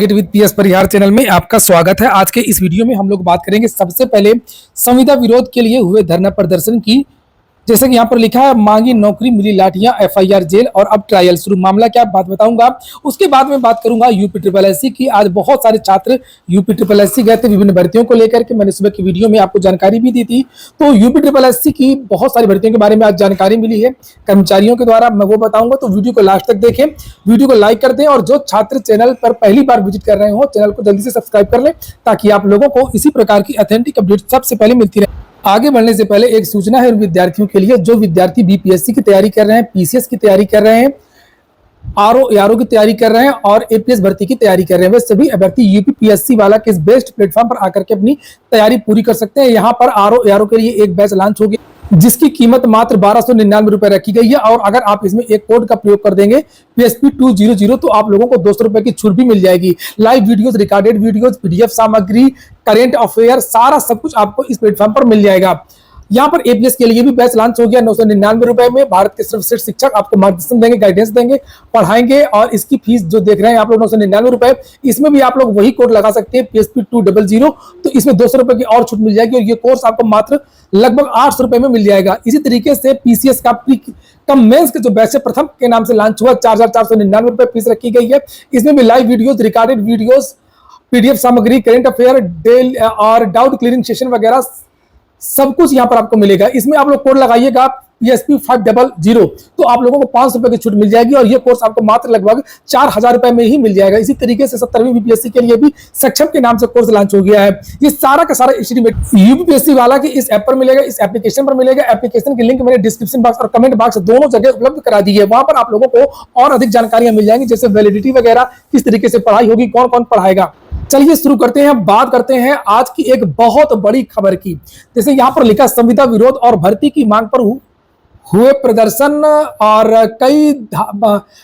Gate with PS Parihar channel में आपका स्वागत है। आज के इस वीडियो में हम लोग बात करेंगे सबसे पहले संविदा विरोध के लिए हुए धरना प्रदर्शन की। जैसे कि यहाँ पर लिखा है, मांगी नौकरी मिली लाठियां, एफआईआर जेल और अब ट्रायल शुरू। मामला क्या बात बताऊंगा। उसके बाद में बात करूंगा यूपी ट्रिपल एससी की। आज बहुत सारे छात्र यूपी ट्रिपल एससी गए थे विभिन्न भर्तियों को लेकर के। मैंने सुबह की वीडियो में आपको जानकारी भी दी थी। तो यूपी ट्रिपल एससी की बहुत सारी भर्तियों के बारे में आज जानकारी मिली है कर्मचारियों के द्वारा, मैं वो बताऊंगा। तो वीडियो को लास्ट तक देखें, वीडियो को लाइक कर दें और जो छात्र चैनल पर पहली बार विजिट कर रहे हो चैनल को जल्दी से सब्सक्राइब कर लें ताकि आप लोगों को इसी प्रकार की ऑथेंटिक अपडेट सबसे पहले मिलती रहे। आगे बढ़ने से पहले एक सूचना है उन विद्यार्थियों के लिए जो विद्यार्थी बीपीएससी की तैयारी कर रहे हैं, पीसीएस की तैयारी कर रहे हैं, आरओ एआरओ की तैयारी कर रहे हैं और एपीएस भर्ती की तैयारी कर रहे हैं। वे सभी अभ्यर्थी यूपीपीएससी वाला के इस बेस्ट प्लेटफॉर्म पर आकर के अपनी तैयारी पूरी कर सकते हैं। यहाँ पर आरओ एआरओ के लिए एक बैच लॉन्च होगी जिसकी कीमत मात्र 1299 रुपए रखी गई है और अगर आप इसमें एक कोड का प्रयोग कर देंगे PSP 200 तो आप लोगों को 200 रुपए की छूट भी मिल जाएगी। Live videos, recorded videos, PDF सामग्री, करेंट अफेयर, सारा सब कुछ आपको इस प्लेटफॉर्म पर मिल जाएगा। यहाँ पर एपीएस के लिए भी बैच लॉन्च हो गया 999 रुपए में। भारत के सर्वश्रेष्ठ शिक्षक आपको मार्गदर्शन देंगे, गाइडेंस देंगे, पढ़ाएंगे और इसकी फीस जो देख रहे हैं आप लोग 999 रुपए। इसमें भी आप लोग वही कोड लगा सकते हैं PSP 200 तो इसमें 200 रुपए की और छूट मिल जाएगी और ये कोर्स आपको मात्र लगभग 800 रुपए में मिल जाएगा। इसी तरीके से पीसीएस का कम मेंस के जो बैच है प्रथम के नाम से लॉन्च हुआ, 4499 रुपए फीस रखी गई है। इसमें भी live videos, recorded videos, PDF सामग्री, करेंट अफेयर, डेल और डाउट क्लियरिंग सेशन वगैरह सब कुछ यहाँ पर आपको मिलेगा। इसमें आप लोग कोड लगाइएगा PSP 500 तो आप लोगों को 500 रुपए की छूट मिल जाएगी और ये कोर्स आपको मात्र लगभग 4000 रुपए में ही मिल जाएगा। इसी तरीके से 17वीं बीपीएससी के लिए भी सक्षम के नाम से कोर्स लॉन्च हो गया है। ये सारा का सारा एस्टीमेट यूपीपीएससी वाला की इस ऐप पर मिलेगा, इस एप्लीकेशन पर मिलेगा। एप्लीकेशन की लिंक मैंने डिस्क्रिप्शन बॉक्स और कमेंट बॉक्स दोनों जगह उपलब्ध करा दी है। वहां पर आप लोगों को और अधिक जानकारियां मिल जाएंगी, जैसे वैलिडिटी वगैरह, किस तरीके से पढ़ाई होगी, कौन कौन पढ़ाएगा। चलिए शुरू करते हैं। बात करते हैं आज की एक बहुत बड़ी खबर की। जैसे यहां पर लिखा, संविदा विरोध और भर्ती की मांग पर हुए प्रदर्शन और कई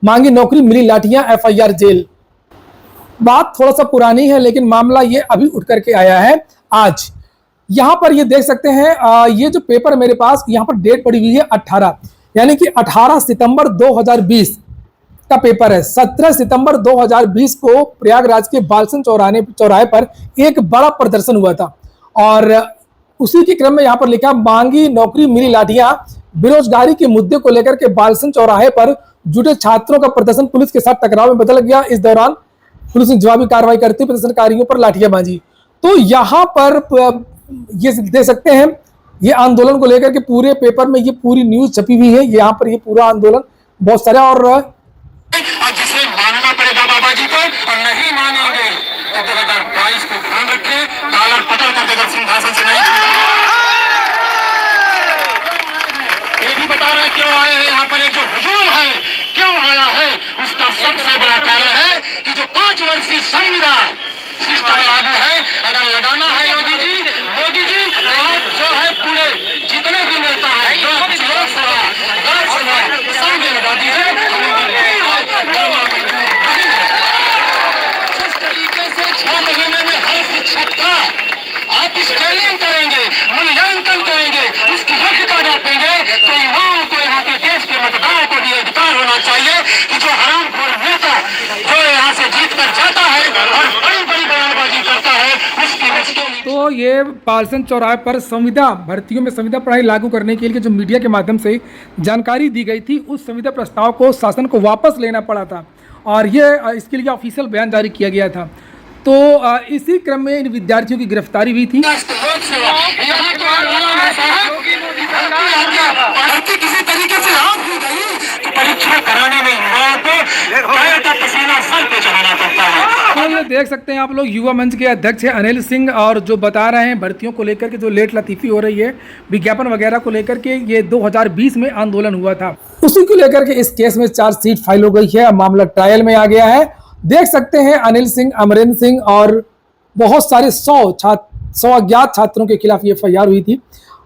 मांगी नौकरी मिली लाठियां, एफआईआर जेल। बात थोड़ा सा पुरानी है लेकिन मामला ये अभी उठ करके आया है आज। यहां पर ये देख सकते हैं, ये जो पेपर मेरे पास यहाँ पर डेट पड़ी हुई है 18, यानी कि 18 सितंबर 2020 का पेपर है। 17 सितंबर 2020 को प्रयागराज के बालसन चौराहे पर एक बड़ा प्रदर्शन हुआ था और उसी के क्रम में यहाँ पर लिखा, मांगी नौकरी मिली लाठियां, बेरोजगारी के मुद्दे को लेकर के बालसन चौराहे पर जुटे छात्रों का प्रदर्शन पुलिस के साथ टकराव में बदल गया। इस दौरान पुलिस ने जवाबी कार्रवाई करते प्रदर्शनकारियों पर लाठियां बांधी। तो यहाँ पर ये देख सकते हैं, ये आंदोलन को लेकर के पूरे पेपर में ये पूरी न्यूज छपी हुई है। यहाँ पर ये पूरा आंदोलन बहुत सारा और जिसे मानना पड़ेगा बाबा जी को और नहीं मानेंगे तो 2022 को ध्यान रखें, कॉलर पकड़ कर देकर सिंहासन से नहीं। ये भी बता रहे क्यों आए हैं यहाँ पर, जो हुजूम है क्यों आया है, उसका सबसे बड़ा कारण है कि जो 5 वर्षीय संविदा सिस्टम लागू है। अगर लगाना है मोदी जी आप जो है पूरे जितने भी नेता है लोकसभा, राज्यसभा सब में लगा दी है। जिस तरीके से 6 महीने में हर शिक्षक का आप स्केलिंग करेंगे, मूल्यांकन करेंगे, उसकी योग्यता नापेंगे तो युवाओं को, यहाँ के देश के मतदाताओं को भी अधिकार होना चाहिए कि जो हरामखोर नेता जो यहाँ से जीत कर जाता है और बड़ी बड़ी बयानबाजी करता है उसकी। तो ये बालसन चौराहे पर संविदा भर्तियों में संविदा पढ़ाई लागू करने के लिए जो मीडिया के माध्यम से जानकारी दी गई थी, उस संविदा प्रस्ताव को शासन को वापस लेना पड़ा था और ये इसके लिए ऑफिशियल बयान जारी किया गया था। तो इसी क्रम में इन विद्यार्थियों की गिरफ्तारी हुई थी। किसी तरीके से परीक्षा कराने में पसीना सर पे चढ़ाना पड़ता है। तो ये देख सकते हैं आप लोग, युवा मंच के अध्यक्ष हैं अनिल सिंह और जो बता रहे हैं भर्तियों को लेकर के जो लेट लतीफी हो रही है, विज्ञापन वगैरह को लेकर के, ये 2020 में आंदोलन हुआ था। उसी को लेकर के इस केस में चार्जशीट फाइल हो गई है, मामला ट्रायल में आ गया है। देख सकते हैं अनिल सिंह, अमरेंद्र सिंह और बहुत सारे 100 अज्ञात छात्रों के खिलाफ ये एफआईआर हुई थी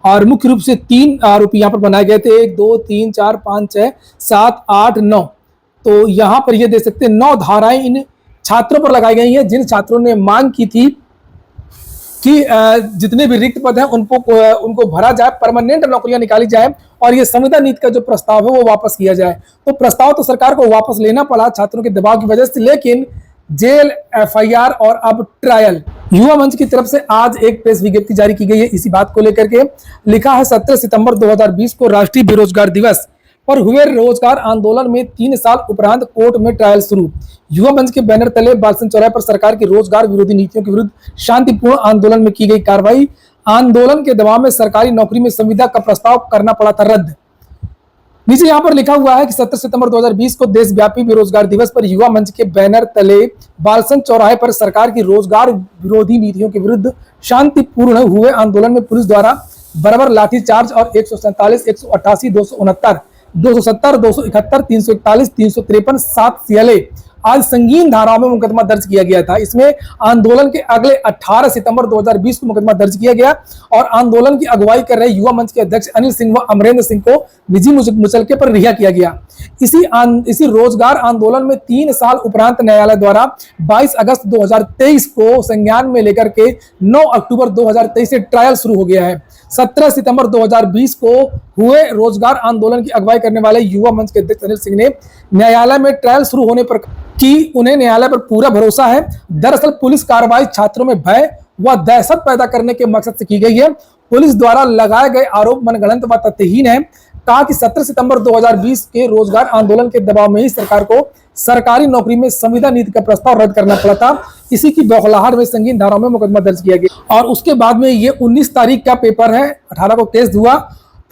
और मुख्य रूप से 3 आरोपी यहाँ पर बनाए गए थे, 1 2 3 4 5 6 7 8 9। तो यहाँ पर ये देख सकते हैं 9 धाराएं इन छात्रों पर लगाई गई हैं जिन छात्रों ने मांग की थी कि जितने भी रिक्त पद हैं उनको भरा जाए, परमानेंट नौकरियां निकाली जाए और ये संविदा नीति का जो प्रस्ताव है वो वापस किया जाए। तो प्रस्ताव तो सरकार को वापस लेना पड़ा छात्रों के दबाव की वजह से, लेकिन जेल, एफआईआर और अब ट्रायल। युवा मंच की तरफ से आज एक प्रेस विज्ञप्ति जारी की गई है इसी बात को लेकर के। लिखा है 17 सितंबर 2020 को राष्ट्रीय बेरोजगार दिवस पर हुए रोजगार आंदोलन में 3 साल उपरांत कोर्ट में ट्रायल शुरू। युवा मंच के बैनर तले बालसन चौराहे पर सरकार की रोजगार विरोधी नीतियों के विरुद्ध शांतिपूर्ण आंदोलन में की गई कार्रवाई। आंदोलन के दबाव में सरकारी नौकरी में संविदा का प्रस्ताव करना पड़ा था रद्द। नीचे यहाँ पर लिखा हुआ है कि 17 सितंबर 2020 को देशव्यापी बेरोजगार दिवस पर युवा मंच के बैनर तले बालसन चौराहे पर सरकार की रोजगार विरोधी नीतियों के विरुद्ध शांतिपूर्ण हुए आंदोलन में पुलिस द्वारा बराबर लाठीचार्ज और 147, 188, 269, 270, 271, 341, 353, 7 CLA आज संगीन धाराओं में मुकदमा दर्ज किया गया था। इसमें आंदोलन के अगले 18 सितंबर 2020 को मुकदमा दर्ज किया गया और आंदोलन की अगुवाई कर रहे युवा मंच के अध्यक्ष अनिल सिंह व अमरेंद्र सिंह को निजी मुचलके पर रिहा किया गया। इसी रोजगार आंदोलन में 3 साल उपरांत न्यायालय द्वारा 22 अगस्त 2023 को संज्ञान में लेकर के 9 अक्टूबर 2023 से ट्रायल शुरू हो गया है। 17 सितंबर 2020 को हुए रोजगार आंदोलन की अगुवाई करने वाले युवा मंच के अध्यक्ष अनिल सिंह ने न्यायालय में ट्रायल शुरू होने पर कि उन्हें न्यायालय पर पूरा भरोसा है। दरअसल पुलिस कार्रवाई छात्रों में भय व दहशत पैदा करने के मकसद से की गई है। पुलिस द्वारा लगाए गए आरोप मनगढ़ंत व तथ्यहीन है। कहा कि 17 सितंबर 2020 के रोजगार आंदोलन के दबाव में ही सरकार को सरकारी नौकरी में संविदा नीति का प्रस्ताव रद्द करना पड़ा था। इसी की बौखलाहट में संगीन धाराओं में मुकदमा दर्ज किया गया और उसके बाद में ये 19 तारीख का पेपर है, 18 को केस हुआ।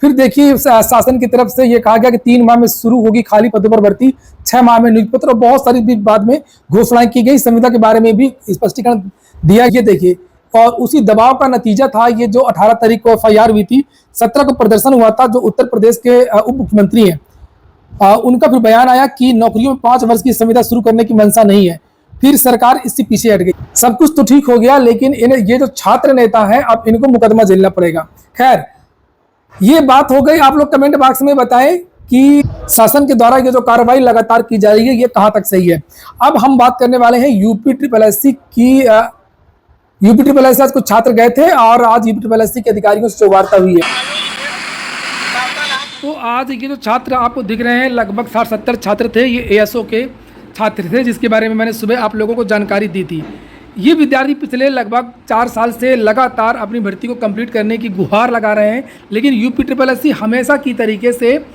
फिर देखिए शासन की तरफ से ये कहा गया कि 3 माह में शुरू होगी खाली पदों पर भर्ती, 6 माह में नियुक्ति पत्र और बहुत सारी भी बाद में घोषणाएं की गई। संविदा के बारे में भी स्पष्टीकरण दिया। ये देखिए और उसी दबाव का नतीजा था ये जो 18 तारीख को एफआईआर हुई थी, 17 को प्रदर्शन हुआ था। जो उत्तर प्रदेश के उप मुख्यमंत्री हैं उनका फिर बयान आया कि नौकरियों में 5 वर्ष की संविदा शुरू करने की मंशा नहीं है। फिर सरकार इससे पीछे हट गई। सब कुछ तो ठीक हो गया लेकिन इन्हें ये जो छात्र नेता है अब इनको मुकदमा झेलना पड़ेगा। खैर ये बात हो गई। आप लोग कमेंट बॉक्स में बताएं कि शासन के द्वारा ये जो कार्रवाई लगातार की जा रही है ये कहां तक सही है। अब हम बात करने वाले हैं यूपी ट्रिपल एस आज कुछ छात्र गए थे और आज यूपी ट्रिपल एस के अधिकारियों से जो वार्ता हुई है। तो आज ये जो छात्र आपको दिख रहे हैं लगभग 60-70 छात्र थे। ये एएसओ के छात्र थे जिसके बारे में मैंने सुबह आप लोगों को जानकारी दी थी। ये विद्यार्थी पिछले लगभग 4 साल से लगातार अपनी भर्ती को कंप्लीट करने की गुहार लगा रहे हैं, लेकिन यूपी ट्रिपल एस हमेशा की तरीके से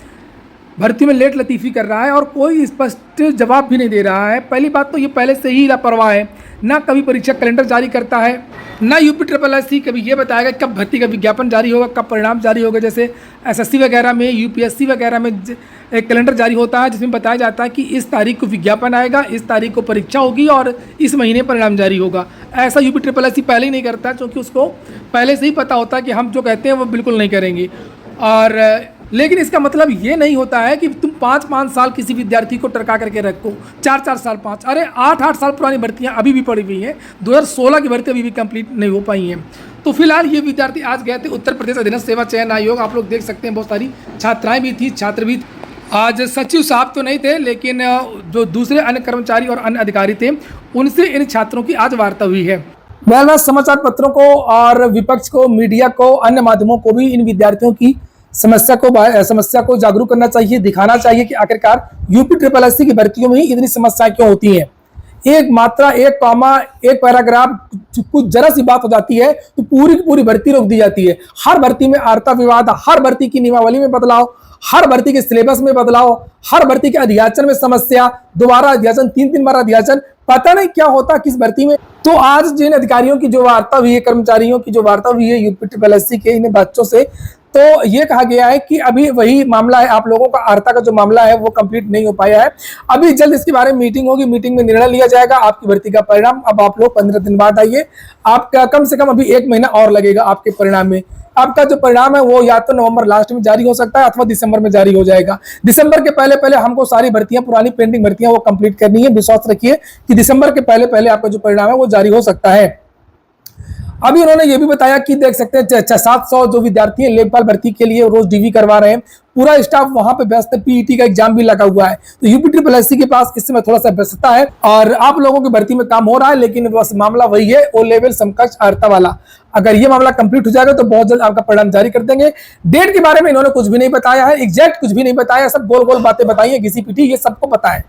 भर्ती में लेट लतीफ़ी कर रहा है और कोई स्पष्ट जवाब भी नहीं दे रहा है। पहली बात तो ये पहले से ही लापरवाह है, ना कभी परीक्षा कैलेंडर जारी करता है, ना यूपी ट्रिपल एस कभी ये बताएगा कब भर्ती का विज्ञापन जारी होगा, कब परिणाम जारी होगा। जैसे एसएससी वगैरह में, यूपीएससी वगैरह में एक कैलेंडर जारी होता है जिसमें बताया जाता है कि इस तारीख को विज्ञापन आएगा, इस तारीख को परीक्षा होगी और इस महीने परिणाम जारी होगा। ऐसा यूपी ट्रिपल एस पहले ही नहीं करता क्योंकि उसको पहले से ही पता होता है कि हम जो कहते हैं वो बिल्कुल नहीं करेंगे। और लेकिन इसका मतलब ये नहीं होता है कि तुम 5-5 साल किसी विद्यार्थी को टरका करके रखो, 4-4 साल 5, अरे 8-8 साल पुरानी भर्तियां अभी भी पड़ी हुई हैं। 2016 की भर्ती अभी भी कंप्लीट नहीं हो पाई हैं। तो फिलहाल ये विद्यार्थी आज गए थे उत्तर प्रदेश अधीनस्थ सेवा चयन आयोग। आप लोग देख सकते हैं बहुत सारी छात्राएं भी थी, छात्र भी। आज सचिव साहब तो नहीं थे लेकिन जो दूसरे अन्य कर्मचारी और अन्य अधिकारी थे उनसे इन छात्रों की आज वार्ता हुई है। मैं समाचार पत्रों को और विपक्ष को, मीडिया को, अन्य माध्यमों को भी इन विद्यार्थियों की समस्या को जागरूक करना चाहिए, दिखाना चाहिए कि आखिरकार यूपी ट्रिपल एस की भर्तियों में ही इतनी समस्याएं क्यों होती हैं। एक मात्रा, एक कॉमा, एक पैराग्राफ, कुछ जरा सी बात हो जाती है तो पूरी की पूरी भर्ती रोक दी जाती है। हर भर्ती में आर्ता विवाद, हर भर्ती की नियमावली में बदलाव, हर भर्ती के सिलेबस में बदलाव, हर भर्ती के अध्याचन में समस्या, दोबारा अध्याचन, 3-3 बार अध्याचन, पता नहीं क्या होता किस भर्ती में। तो आज जिन अधिकारियों की जो वार्ता हुई है, कर्मचारियों की जो वार्ता हुई है यूपी ट्रिपल एस के इन बच्चों से, तो ये कहा गया है कि अभी वही मामला है, आप लोगों का आर्ता का जो मामला है वो कंप्लीट नहीं हो पाया है। अभी जल्द इसके बारे में मीटिंग होगी, मीटिंग में निर्णय लिया जाएगा। आपकी भर्ती का परिणाम अब आप लोग 15 दिन बाद आइए। आपका कम से कम अभी 1 महीना और लगेगा आपके परिणाम में। आपका जो परिणाम है वो या तो नवंबर लास्ट में जारी हो सकता है अथवा दिसंबर में जारी हो जाएगा। दिसंबर के पहले पहले हमको सारी भर्तियां, पुरानी पेंडिंग भर्तियां वो कंप्लीट करनी है। विश्वास रखिए कि दिसंबर के पहले पहले आपका जो परिणाम है वो जारी हो सकता है। अभी उन्होंने ये भी बताया कि देख सकते हैं 700 जो विद्यार्थी हैं लेखपाल भर्ती के लिए रोज डीवी करवा रहे हैं, पूरा स्टाफ वहां पे व्यस्त है, पीईटी का एग्जाम भी लगा हुआ है। तो यूपी ट्रिपल एस के पास इस समय थोड़ा सा व्यस्तता है और आप लोगों की भर्ती में काम हो रहा है, लेकिन बस मामला वही है ओ लेवल समकक्ष अर्हता वाला। अगर ये मामला कंप्लीट हो जाएगा तो बहुत जल्द आपका परिणाम जारी कर देंगे। डेट के बारे में इन्होंने कुछ भी नहीं बताया है, एग्जैक्ट कुछ भी नहीं बताया, सब गोल गोल बातें बताई है, घिसी पिटी, ये सबको पता है।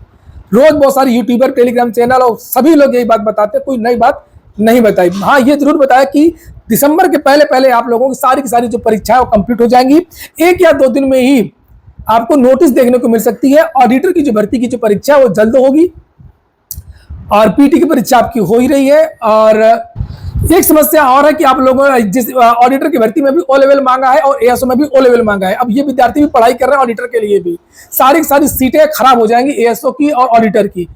रोज बहुत सारे यूट्यूबर, टेलीग्राम चैनल और सभी लोग यही बात बताते हैं, कोई नई बात नहीं बताई। हाँ, ये जरूर बताया कि दिसंबर के पहले पहले आप लोगों की सारी जो परीक्षाएं वो कंप्लीट हो जाएंगी। 1 या 2 दिन में ही आपको नोटिस देखने को मिल सकती है। ऑडिटर की जो भर्ती की जो परीक्षा है वो जल्द होगी और पीटी की परीक्षा आपकी हो ही रही है। और एक समस्या और है कि आप लोगों ने जिस ऑडिटर की भर्ती में भी ओ लेवल मांगा है और एएसओ में भी ओ लेवल मांगा है। अब ये विद्यार्थी भी पढ़ाई कर रहे हैं ऑडिटर के लिए भी, सारी सीटें खराब हो जाएंगी एएसओ की और ऑडिटर की।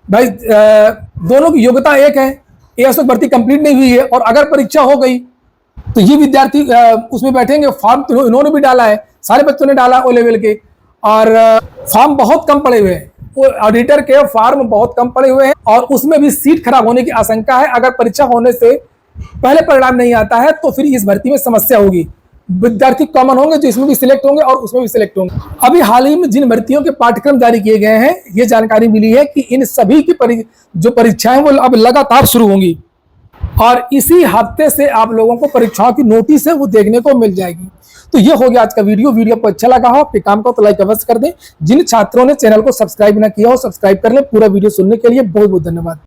भाई दोनों की योग्यता एक है, एएसओ भर्ती कंप्लीट नहीं हुई है और अगर परीक्षा हो गई तो ये विद्यार्थी उसमें बैठेंगे। फॉर्म तो इन्होंने भी डाला है, सारे बच्चों ने डाला ओ लेवल के, और फॉर्म बहुत कम पड़े हुए हैं। ऑडिटर के फॉर्म बहुत कम पड़े हुए हैं और उसमें भी सीट खराब होने की आशंका है। अगर परीक्षा होने से पहले परिणाम नहीं आता है तो फिर इस भर्ती में समस्या होगी। विद्यार्थी कॉमन होंगे जो इसमें भी सिलेक्ट होंगे और उसमें भी सिलेक्ट होंगे। अभी हाल ही में जिन भर्तियों के पाठ्यक्रम जारी किए गए हैं, ये जानकारी मिली है कि इन सभी की जो परीक्षाएं वो अब लगातार शुरू होंगी और इसी हफ्ते से आप लोगों को परीक्षाओं की नोटिस है वो देखने को मिल जाएगी। तो ये हो गया आज का वीडियो को अच्छा लगा हो, आपके काम को तो लाइक अवश्य कर दें। जिन छात्रों ने चैनल को सब्सक्राइब ना किया हो सब्सक्राइब कर लें। पूरा वीडियो सुनने के लिए बहुत बहुत धन्यवाद।